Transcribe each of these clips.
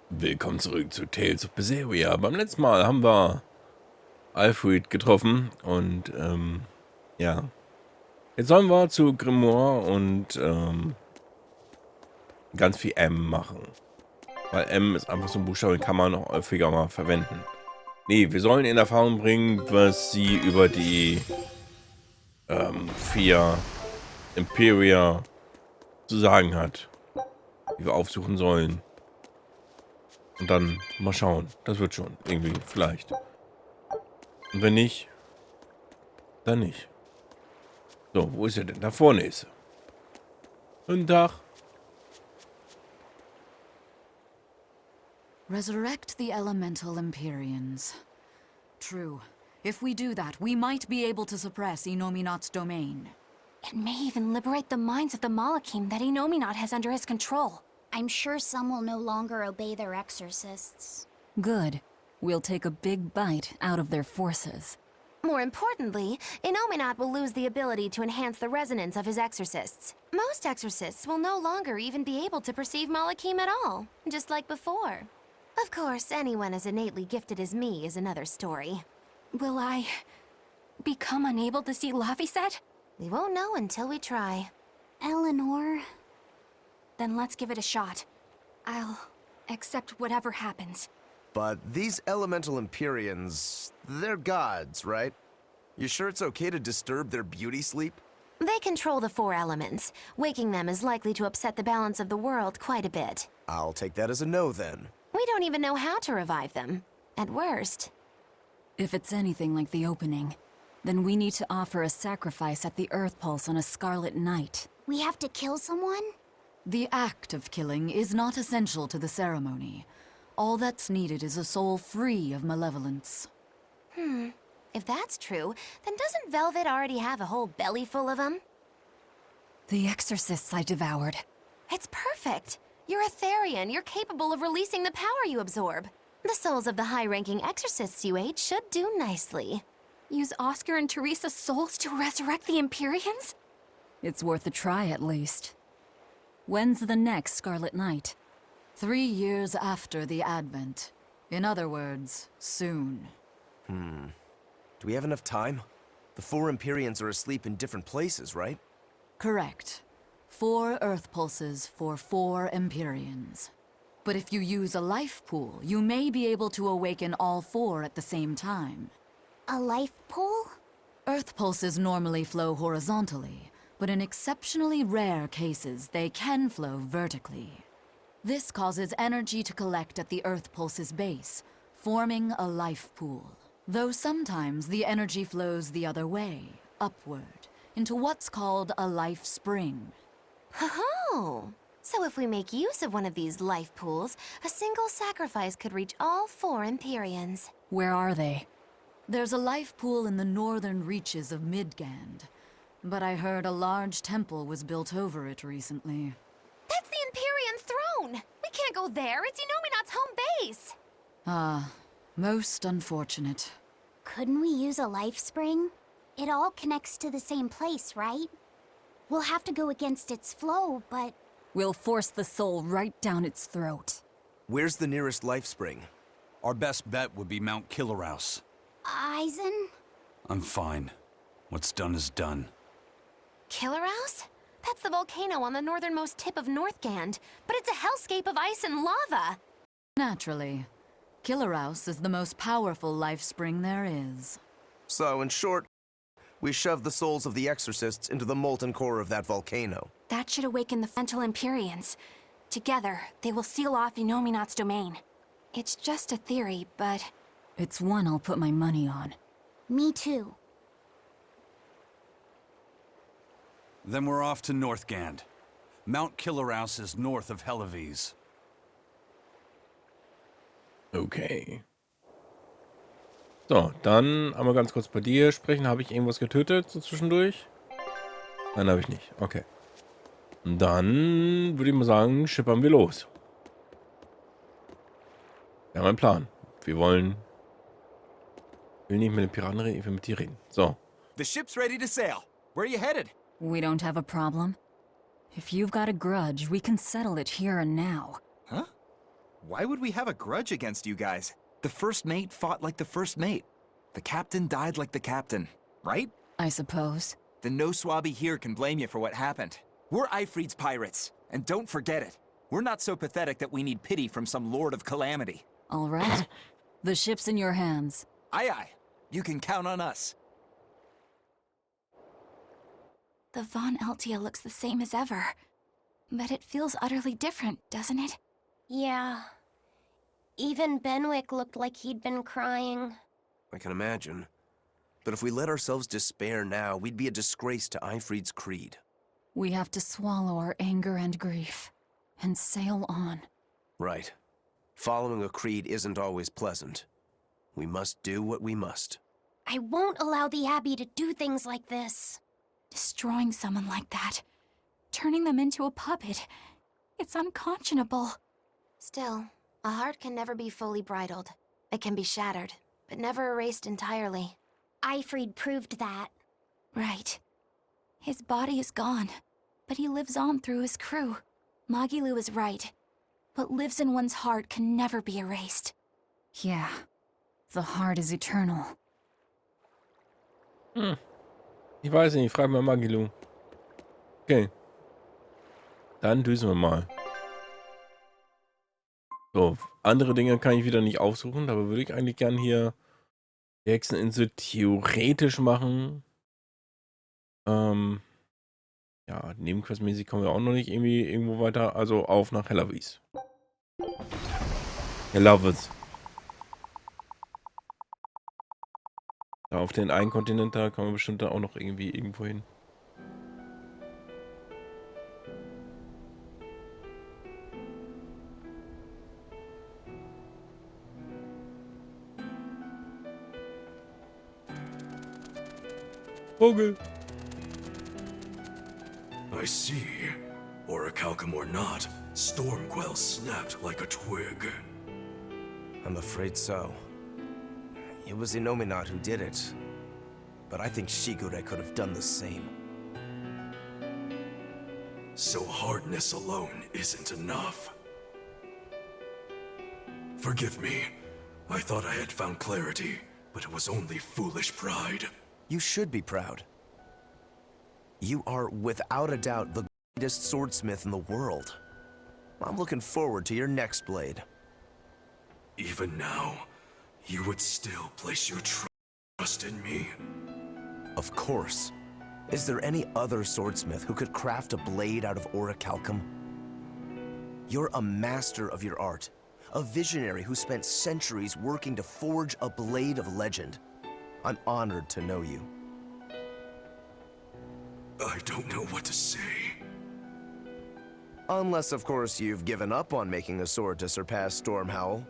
Willkommen zurück zu Tales of BERSERIA. Beim letzten Mal haben wir Alfred getroffen und ja. Jetzt sollen wir zu Grimoire und ganz viel M machen. Weil M ist einfach so ein Buchstabe, den kann man noch häufiger mal verwenden. Nee, wir sollen in Erfahrung bringen, was sie über die 4 Imperia zu sagen hat. Die wir aufsuchen sollen. Und dann mal schauen. Das wird schon. Irgendwie. Vielleicht. Und wenn nicht, dann nicht. So, wo ist er denn? Da vorne ist er. Guten Tag. Resurrect the elemental Empyreans. True. If we do that, we might be able to suppress Inominat's domain. It may even liberate the minds of the Malakim that Inominat has under his control. I'm sure some will no longer obey their exorcists. Good. We'll take a big bite out of their forces. More importantly, Inominat will lose the ability to enhance the resonance of his exorcists. Most exorcists will no longer even be able to perceive Malakim at all, just like before. Of course, anyone as innately gifted as me is another story. Will I become unable to see Laphicet? We won't know until we try. Eleanor... Then let's give it a shot. I'll accept whatever happens. But these elemental Empyreans, they're gods, right? You sure it's okay to disturb their beauty sleep? They control the 4 elements. Waking them is likely to upset the balance of the world quite a bit. I'll take that as a no then. We don't even know how to revive them. At worst. If it's anything like the opening, then we need to offer a sacrifice at the Earth Pulse on a Scarlet Night. We have to kill someone? The act of killing is not essential to the ceremony. All that's needed is a soul free of malevolence. If that's true, then doesn't Velvet already have a whole belly full of them? The exorcists I devoured. It's perfect. You're a Therian. You're capable of releasing the power you absorb. The souls of the high-ranking exorcists you ate should do nicely. Use Oscar and Teresa's souls to resurrect the Empyreans? It's worth a try at least. When's the next Scarlet Night? 3 years after the Advent. In other words, soon. Do we have enough time? The 4 Empyreans are asleep in different places, right? Correct. 4 Earth Pulses for 4 Empyreans. But if you use a life pool, you may be able to awaken all 4 at the same time. A life pool? Earth Pulses normally flow horizontally, but in exceptionally rare cases, they can flow vertically. This causes energy to collect at the Earth Pulse's base, forming a life pool. Though sometimes the energy flows the other way, upward, into what's called a life spring. Oh, so if we make use of one of these life pools, a single sacrifice could reach all 4 Empyreans. Where are they? There's a life pool in the northern reaches of Midgand, but I heard a large temple was built over it recently. That's the Empyrean throne! We can't go there, it's Inominat's home base! Ah, most unfortunate. Couldn't we use a life spring? It all connects to the same place, right? We'll have to go against its flow, but... We'll force the soul right down its throat. Where's the nearest life spring? Our best bet would be Mount Killerhouse. Eisen? I'm fine. What's done is done. Killerhouse? That's the volcano on the northernmost tip of Northgand, but it's a hellscape of ice and lava! Naturally. Killerhouse is the most powerful life spring there is. So, in short, we shove the souls of the exorcists into the molten core of that volcano. That should awaken the Fental Empyreans. Together, they will seal off Inominat's domain. It's just a theory, but... It's one I'll put my money on. Me too. Then we're off to Northgand. Mount Killerhouse is north of Hellevese. Okay. So, dann einmal ganz kurz bei dir sprechen. Habe ich irgendwas getötet so zwischendurch? Nein, habe ich nicht. Okay. Und dann würde ich mal sagen, schippern wir los. Wir haben einen Plan. Wir wollen... Ich will nicht mit den Piraten reden, ich will mit dir reden. So. The ship's ready to sail. Where are you headed? We don't have a problem. If you've got a grudge, we can settle it here and now. Huh? Why would we have a grudge against you guys? The first mate fought like the first mate. The captain died like the captain, right? I suppose. Then no swabby here can blame you for what happened. We're Ifrid's pirates, and don't forget it. We're not so pathetic that we need pity from some lord of calamity. All right. The ship's in your hands. Aye aye, you can count on us. The Von Eltia looks the same as ever. But it feels utterly different, doesn't it? Yeah. Even Benwick looked like he'd been crying. I can imagine. But if we let ourselves despair now, we'd be a disgrace to Ifrid's creed. We have to swallow our anger and grief, and sail on. Right. Following a creed isn't always pleasant. We must do what we must. I won't allow the Abbey to do things like this. Destroying someone like that, turning them into a puppet, it's unconscionable. Still, a heart can never be fully bridled. It can be shattered, but never erased entirely. Ifrid proved that. Right. His body is gone, but he lives on through his crew. Magilu is right. What lives in one's heart can never be erased. Yeah. The heart is eternal. Ich weiß nicht, frag mal Magilu. Okay. Dann düsen wir mal. So, andere Dinge kann ich wieder nicht aufsuchen, aber würde ich eigentlich gern hier die Hexeninsel theoretisch machen. Ja, nebenquestmäßig kommen wir auch noch nicht irgendwie irgendwo weiter. Also auf nach Hellavis. Hellavis. Ja, auf den einen Kontinent, da kommen wir bestimmt da auch noch irgendwie irgendwo hin. Vogel. I see. Orichalcum or not, Stormquell snapped like a twig. I'm afraid so. It was Innominat who did it. But I think Shigure could have done the same. So hardness alone isn't enough. Forgive me. I thought I had found clarity, but it was only foolish pride. You should be proud. You are, without a doubt, the greatest swordsmith in the world. I'm looking forward to your next blade. Even now, you would still place your trust in me. Of course. Is there any other swordsmith who could craft a blade out of orichalcum? You're a master of your art, a visionary who spent centuries working to forge a blade of legend. I'm honored to know you. I don't know what to say. Unless, of course, you've given up on making a sword to surpass Stormhowl.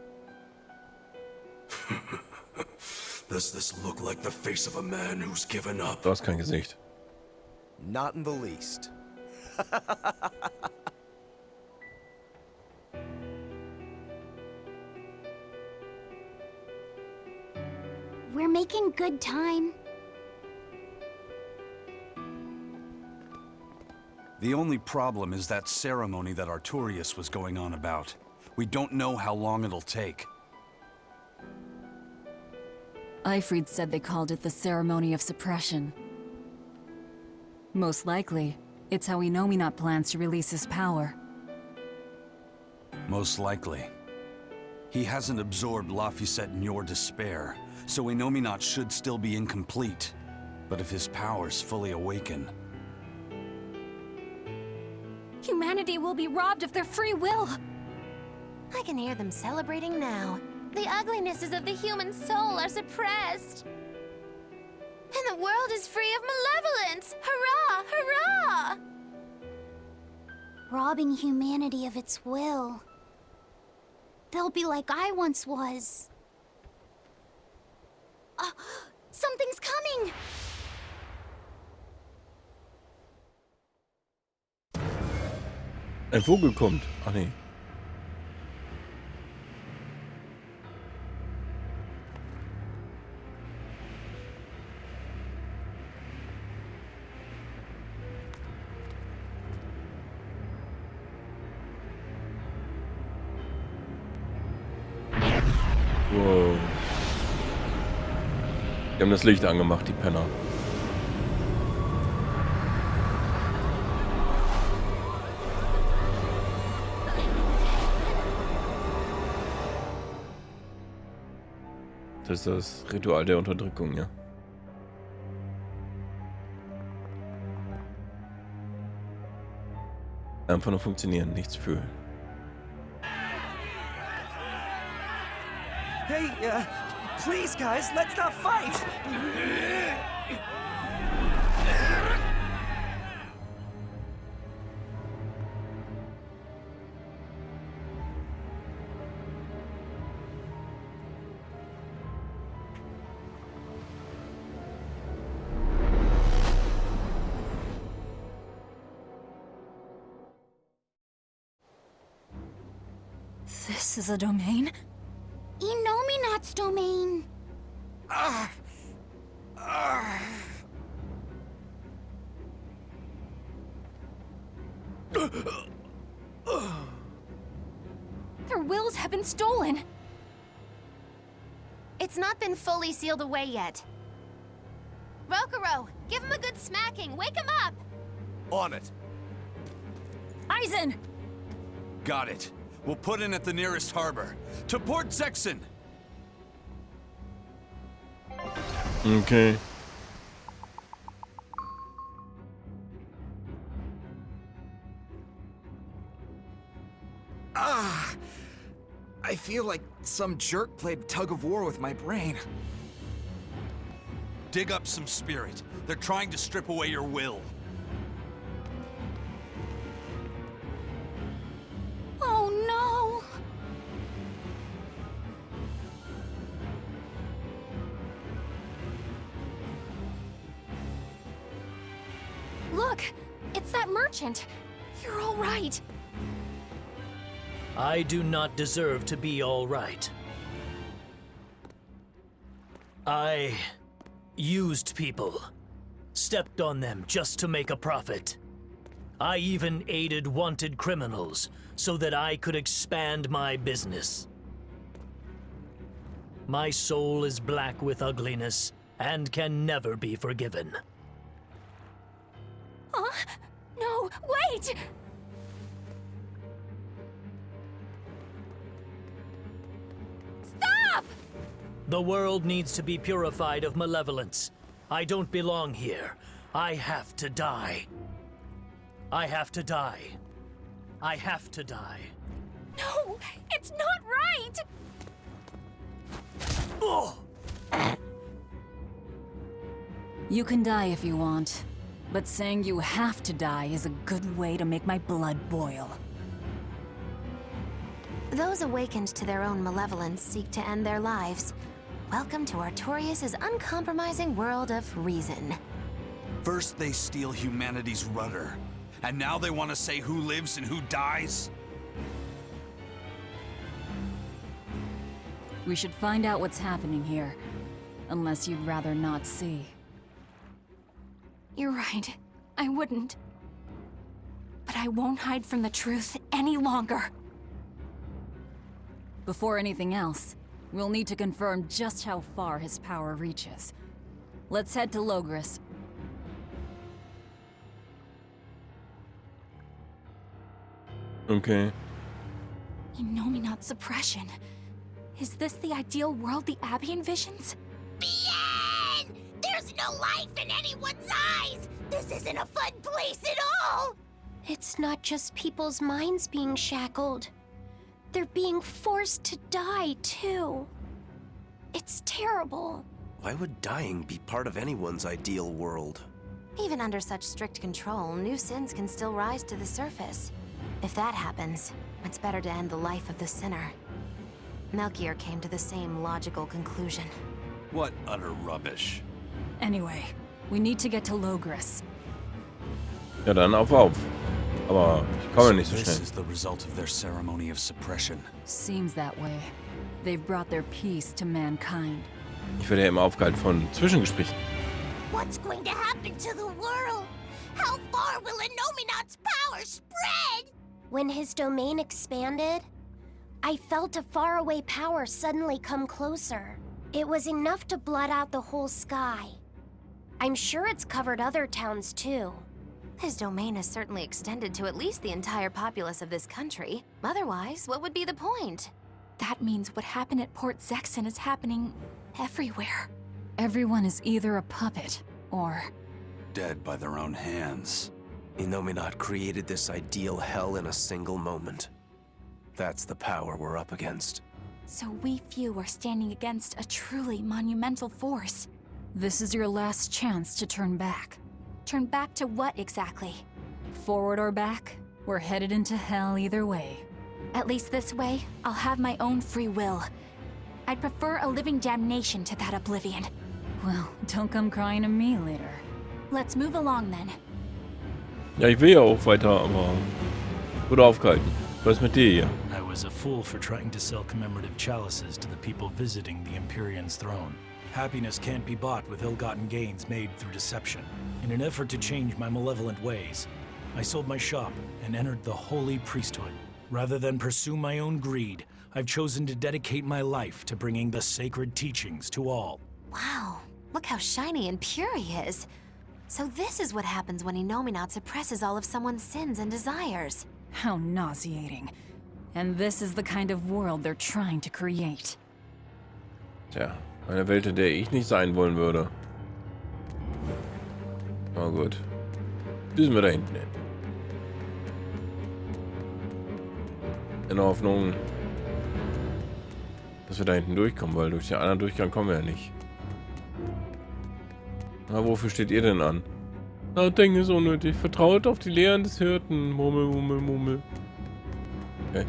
Does this look like the face of a man who's given up? Du hast kein Gesicht. Not in the least. We're making good time. The only problem is that ceremony that Arturius was going on about. We don't know how long it'll take. Ifrid said they called it the Ceremony of Suppression. Most likely, it's how Innominat plans to release his power. Most likely. He hasn't absorbed Laphicet in your despair, so Innominat should still be incomplete. But if his powers fully awaken... Humanity will be robbed of their free will. I can hear them celebrating now. The uglinesses of the human soul are suppressed. And the world is free of malevolence! Hurrah! Hurrah! Robbing humanity of its will. They'll be like I once was. Something's coming! Ein Vogel kommt. Ach nee. Wow. Die haben das Licht angemacht, die Penner. Das ist das Ritual der Unterdrückung, ja. Einfach nur funktionieren, nichts fühlen. Hey, please, guys, let's not fight! This is a domain? Inominat's domain. Their wills have been stolen. It's not been fully sealed away yet. Rokuro, give him a good smacking. Wake him up! On it. Aizen! Got it. We'll put in at the nearest harbor. To Port Zexen! Okay. I feel like some jerk played tug of war with my brain. Dig up some spirit. They're trying to strip away your will. Oh no! Look! It's that merchant! You're all right! I do not deserve to be all right. I used people, stepped on them just to make a profit. I even aided wanted criminals so that I could expand my business. My soul is black with ugliness and can never be forgiven. No, wait! Stop! The world needs to be purified of malevolence. I don't belong here. I have to die. I have to die. I have to die. No, it's not right! Oh! You can die if you want, but saying you have to die is a good way to make my blood boil. Those awakened to their own malevolence seek to end their lives. Welcome to Artorias' uncompromising world of reason. First they steal humanity's rudder, and now they want to say who lives and who dies? We should find out what's happening here, unless you'd rather not see. You're right. I wouldn't. But I won't hide from the truth any longer. Before anything else, we'll need to confirm just how far his power reaches. Let's head to Logris. Okay. Inominat suppression. Is this the ideal world the Abbey envisions? Bien! There's no life in anyone's eyes! This isn't a fun place at all! It's not just people's minds being shackled. They're being forced to die, too. It's terrible. Why would dying be part of anyone's ideal world? Even under such strict control, new sins can still rise to the surface. If that happens, it's better to end the life of the sinner. Melchior came to the same logical conclusion. What utter rubbish. Anyway, we need to get to Logris. Ja, dann auf. Aber ich komme nicht so This schnell. is the result of their ceremony of suppression. Seems that way. They've brought their peace to mankind. Ich werde ja immer aufgehalten von Zwischengesprächen. What's going to happen to the world? How far will Inominat's power spread? When his domain expanded, I felt a faraway power suddenly come closer. It was enough to blot out the whole sky. I'm sure it's covered other towns too. His domain is certainly extended to at least the entire populace of this country. Otherwise, what would be the point? That means what happened at Port Zexon is happening everywhere. Everyone is either a puppet or... Dead by their own hands. Innominat created this ideal hell in a single moment. That's the power we're up against. So we few are standing against a truly monumental force. This is your last chance to turn back. Turn back to what exactly? Forward or back, we're headed into hell either way. At least this way, I'll have my own free will. I'd prefer a living damnation to that oblivion. Well, don't come crying to me later. Let's move along then. Ja, ich will ja auch weiter, aber... Wurde aufgehalten. Was ist mit dir hier? I was a fool for trying to sell commemorative chalices to the people visiting the Empyrean's throne. Happiness can't be bought with ill-gotten gains made through deception. In an effort to change my malevolent ways, I sold my shop and entered the holy priesthood. Rather than pursue my own greed, I've chosen to dedicate my life to bringing the sacred teachings to all. Wow, look how shiny and pure he is. So this is what happens when Innominat suppresses all of someone's sins and desires. How nauseating. And this is the kind of world they're trying to create. Tja, eine Welt, in der ich nicht sein wollen würde. Oh gut. Düsen wir da hinten hin. In der Hoffnung, dass wir da hinten durchkommen, weil durch den anderen Durchgang kommen wir ja nicht. Na, wofür steht ihr denn an? Na, Dinge ist unnötig. Vertraut auf die Lehren des Hirten. Murmel, murmel, murmel. Okay.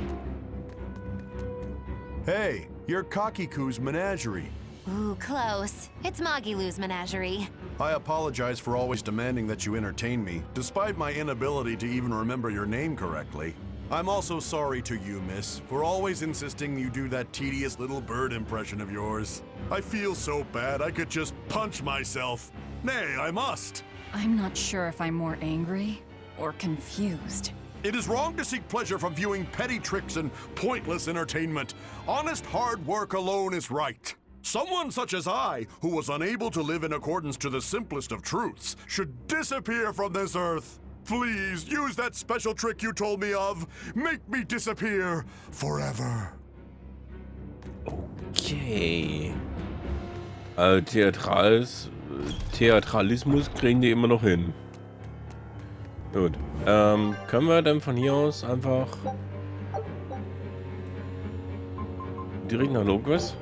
Hey, you're Kakiku's menagerie. Ooh, close. It's Magilu's menagerie. I apologize for always demanding that you entertain me, despite my inability to even remember your name correctly. I'm also sorry to you, miss, for always insisting you do that tedious little bird impression of yours. I feel so bad I could just punch myself. Nay, I must. I'm not sure if I'm more angry or confused. It is wrong to seek pleasure from viewing petty tricks and pointless entertainment. Honest hard work alone is right. Someone such as I, who was unable to live in accordance to the simplest of truths, should disappear from this earth. Please, use that special trick you told me of. Make me disappear forever. Okay. Also Theatralismus kriegen die immer noch hin. Gut. Können wir dann von hier aus einfach direkt nach Logos?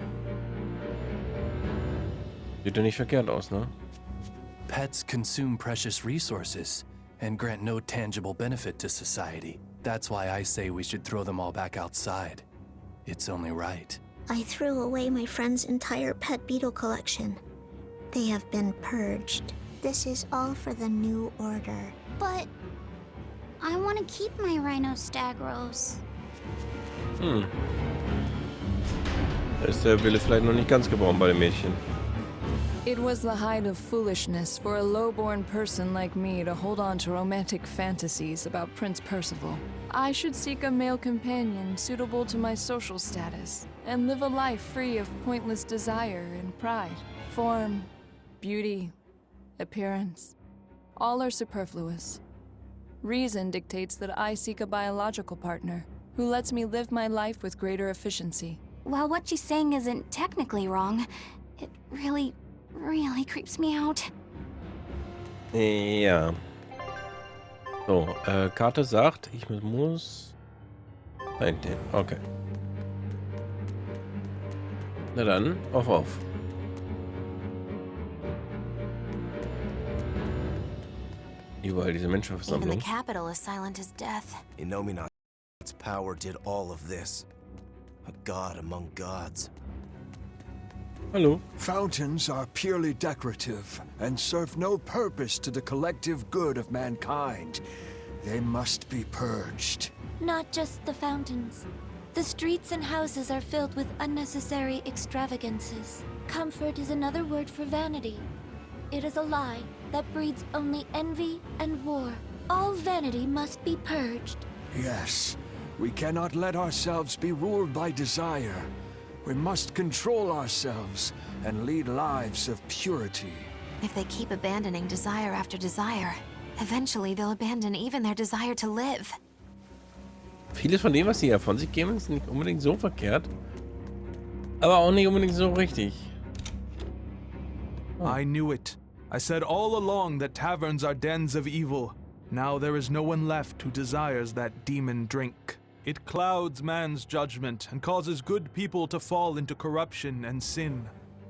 Sieht ja nicht verkehrt aus, ne? Pets consume precious resources and grant no tangible benefit to society. That's why I say we should throw them all back outside. It's only right. I threw away my friend's entire pet beetle collection. They have been purged. This is all for the new order. But I want to keep my rhinostagros. Da ist der Wille vielleicht noch nicht ganz gebrochen bei dem Mädchen. It was the height of foolishness for a low-born person like me to hold on to romantic fantasies about Prince Percival. I should seek a male companion suitable to my social status, and live a life free of pointless desire and pride. Form, beauty, appearance, all are superfluous. Reason dictates that I seek a biological partner, who lets me live my life with greater efficiency. While what she's saying isn't technically wrong, it really creeps me out. Ja. So, Karte sagt, ich muss... Nein, okay. Na dann, auf. Überall diese Even Menschenversammlung. the capital is silent as death. Innominat's power did all of this. A god among gods. Hallo. Fountains are purely decorative and serve no purpose to the collective good of mankind. They must be purged. Not just the fountains. The streets and houses are filled with unnecessary extravagances. Comfort is another word for vanity. It is a lie that breeds only envy and war. All vanity must be purged. Yes, We cannot let ourselves be ruled by desire. We must control ourselves and lead lives of purity. If they keep abandoning desire after desire, eventually they'll abandon even their desire to live. Vieles von dem, was sie ja von sich geben, ist nicht unbedingt so verkehrt. Aber auch nicht unbedingt so richtig. I knew it. I said all along that taverns are dens of evil. Now there is no one left who desires that demon drink. It clouds man's judgment and causes good people to fall into corruption and sin.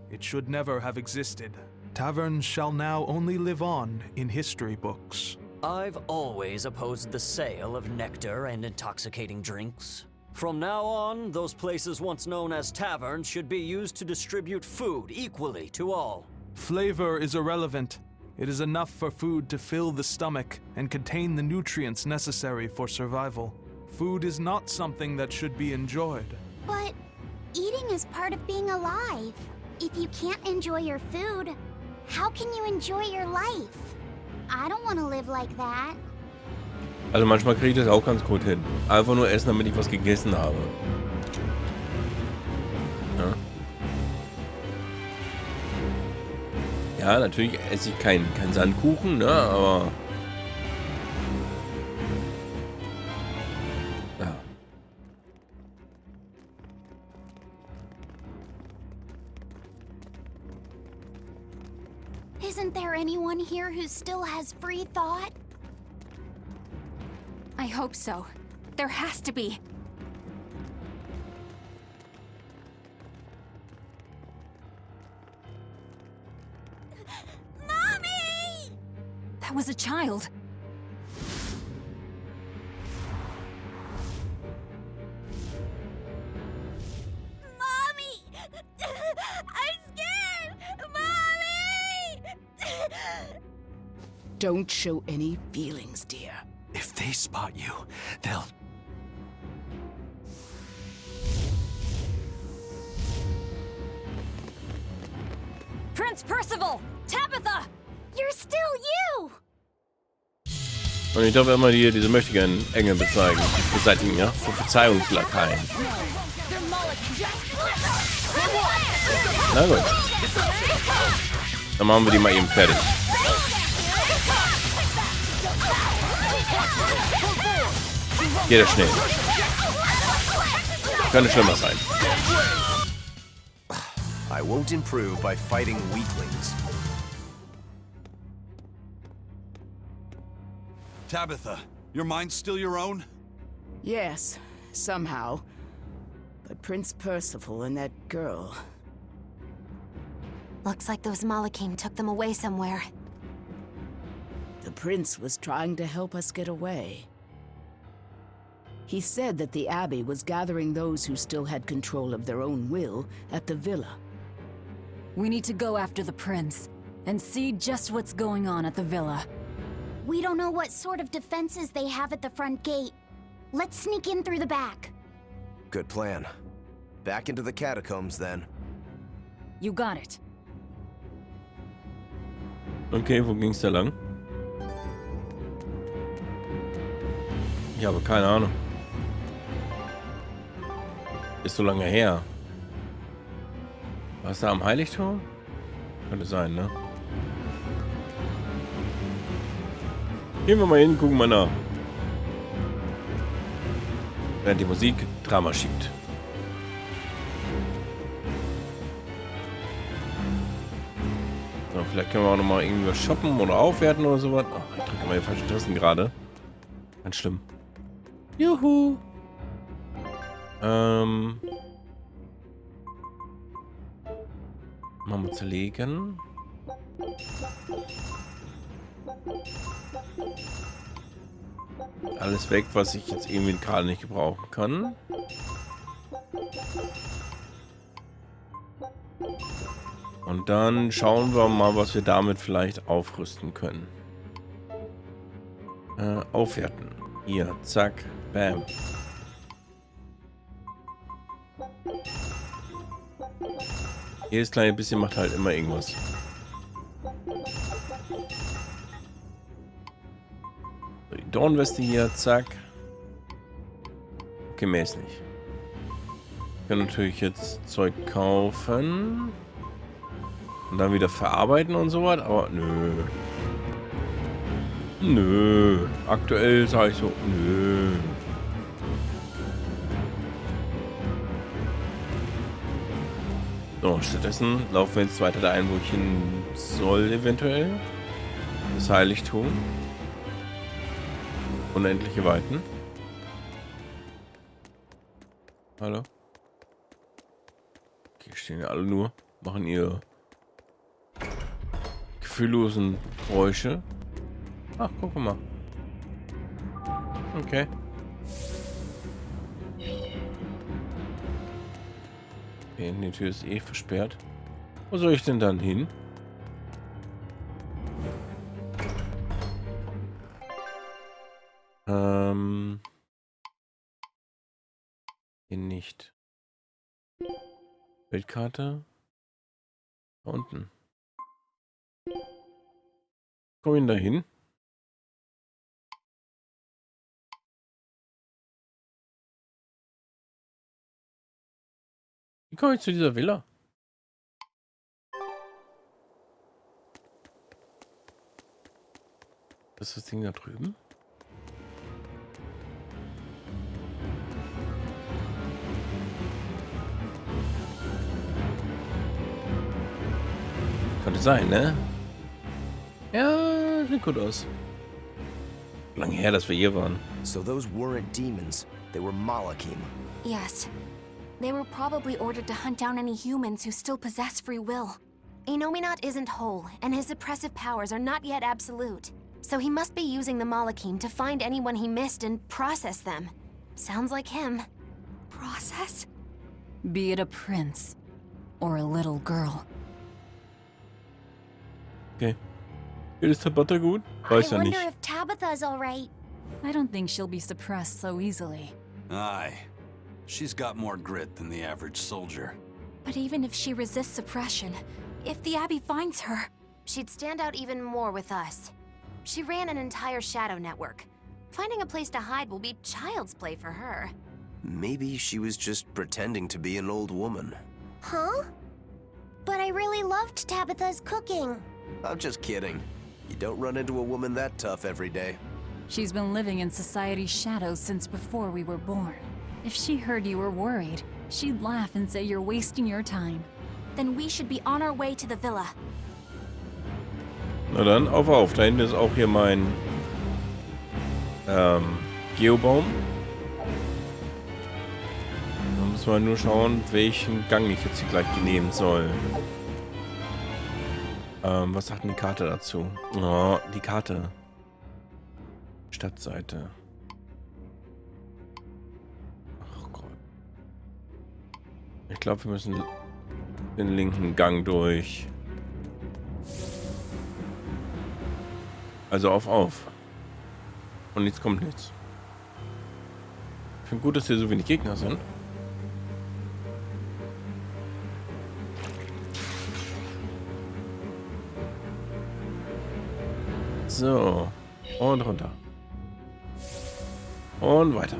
It should never have existed. Taverns shall now only live on in history books. I've always opposed the sale of nectar and intoxicating drinks. From now on, those places once known as taverns should be used to distribute food equally to all. Flavor is irrelevant. It is enough for food to fill the stomach and contain the nutrients necessary for survival. Food is not something that should be enjoyed. But eating is part of being alive. If you can't enjoy your food, how can you enjoy your life? I don't want to live like that. Also manchmal kriege ich das auch ganz gut hin. Einfach nur essen, damit ich was gegessen habe. Ja, ja, natürlich esse ich keinen Sandkuchen, ne, aber... Ja. Isn't there anyone here who still has free thought? I hope so. There has to be. Mommy! That was a child. Mommy! I'm scared! Mommy! Don't show any feelings, dear. If they spot you, they'll... Prince Percival! Tabitha! You're still you! Und ich darf immer hier diese möchtegern Engel beseitigen, ja? Für Verzeihungslakaien. Na gut. Dann machen wir die mal eben fertig. Jeder schnell. Könnte schlimmer sein. I won't improve by fighting weaklings. Tabitha, your mind's still your own? Yes, somehow. But Prince Percival and that girl... Looks like those Malachim took them away somewhere. The prince was trying to help us get away. He said that the Abbey was gathering those who still had control of their own will at the villa. We need to go after the prince and see just what's going on at the villa. We don't know what sort of defenses they have at the front gate. Let's sneak in through the back. Good plan. Back into the catacombs, then. You got it. Okay, wo ging's da lang? Ich habe keine Ahnung. Ist so lange her. Warst du am Heiligtum? Könnte sein, ne? Gehen wir mal hin, gucken wir nach. Während die Musik Drama schiebt. So, vielleicht können wir auch noch mal irgendwie was shoppen oder aufwerten oder sowas. Ach, ich drücke mal die falschen Tasten gerade. Ganz schlimm. Juhu. Mal zerlegen. Alles weg, was ich jetzt irgendwie gerade nicht gebrauchen kann. Und dann schauen wir mal, was wir damit vielleicht aufrüsten können. Aufwerten. Hier, zack, bam. Jedes kleine bisschen macht halt immer irgendwas. So, die Dornweste hier, zack. Gemäß nicht. Ich kann natürlich jetzt Zeug kaufen. Und dann wieder verarbeiten und so was, aber nö. Nö. Aktuell sage ich so, nö. So, stattdessen laufen wir jetzt weiter dahin, wo ich hin soll, eventuell. Das Heiligtum. Unendliche Weiten. Hallo? Okay, stehen ja alle nur, machen ihre gefühllosen Geräusche. Ach, guck mal. Okay. Okay, die Tür ist eh versperrt. Wo soll ich denn dann hin? Hier nicht. Weltkarte. Da unten. Komm ich da hin? Wie komme ich zu dieser Villa? Das ist das Ding da drüben? Könnte sein, ne? Ja, sieht gut aus. Lange her, dass wir hier waren. So those weren't demons. They were Malachim. Yes. They were probably ordered to hunt down any humans who still possess free will. Inominat isn't whole, and his suppressive powers are not yet absolute. So he must be using the Malachim to find anyone he missed and process them. Sounds like him. Process? Be it a prince or a little girl. Okay. Ist Tabata gut? Weiß ja I nicht. wonder if Tabitha's all right. I don't think she'll be suppressed so easily. Aye. She's got more grit than the average soldier. But even if she resists suppression, if the Abbey finds her, she'd stand out even more with us. She ran an entire shadow network. Finding a place to hide will be child's play for her. Maybe she was just pretending to be an old woman. Huh? But I really loved Tabitha's cooking. I'm just kidding. You don't run into a woman that tough every day. She's been living in society's shadows since before we were born. If she heard you were worried, she'd laugh and say you're wasting your time. Then we should be on our way to the villa. Na dann, auf. Da hinten ist auch hier mein Geobaum. Da müssen wir nur schauen, welchen Gang ich jetzt hier gleich nehmen soll. Was sagt denn die Karte dazu? Oh, die Karte. Stadtseite. Ach Gott. Ich glaube, wir müssen den linken Gang durch. Also auf. Und jetzt kommt nichts. Ich finde gut, dass hier so wenig Gegner sind. So. Und runter. Und weiter.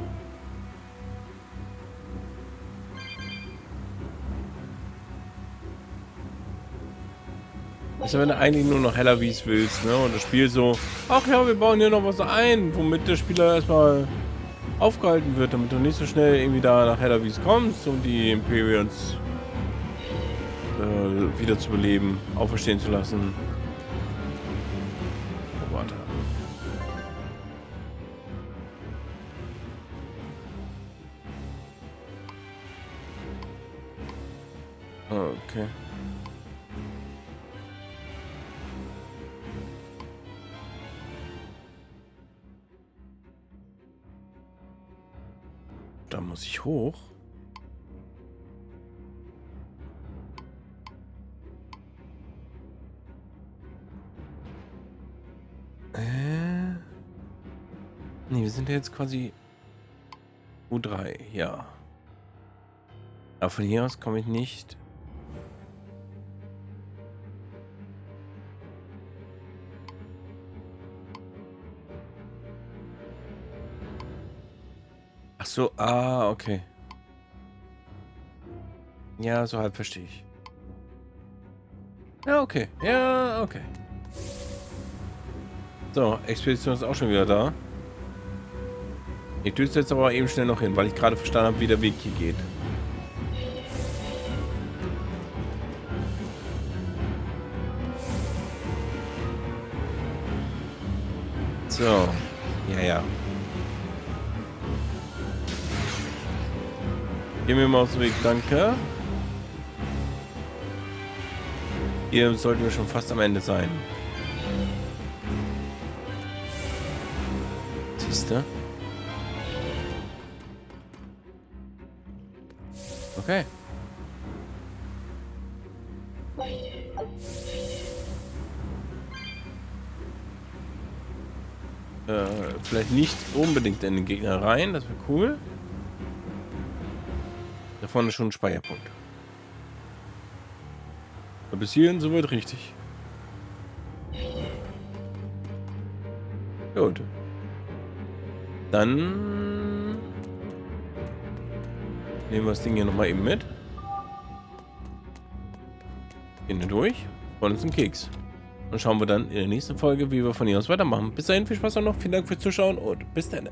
Also wenn du eigentlich nur noch heller wie es willst, ne? Und das Spiel so, ach ja, wir bauen hier noch was ein, womit der Spieler erstmal aufgehalten wird, damit du nicht so schnell irgendwie da nach heller wie es kommst, um die Imperials wieder zu beleben, auferstehen zu lassen. Oh, warte. Okay. Da muss ich hoch. Nee, wir sind ja jetzt quasi U3, ja. Aber von hier aus komme ich nicht. Ach so, okay. Ja, so halb verstehe ich. Ja, okay. Ja, okay. So, Expedition ist auch schon wieder da. Ich düse jetzt aber eben schnell noch hin, weil ich gerade verstanden habe, wie der Weg hier geht. So. Ja. Gehen wir mal aus dem Weg, danke. Hier sollten wir schon fast am Ende sein. Siehst du? Okay. Vielleicht nicht unbedingt in den Gegner rein, das wäre cool. Da vorne ist schon ein Speicherpunkt. Aber bis hierhin soweit richtig. Gut. Dann nehmen wir das Ding hier nochmal eben mit. Gehen wir durch. Wollen uns einen Keks. Und schauen wir dann in der nächsten Folge, wie wir von hier aus weitermachen. Bis dahin, viel Spaß noch. Vielen Dank fürs Zuschauen und bis dann.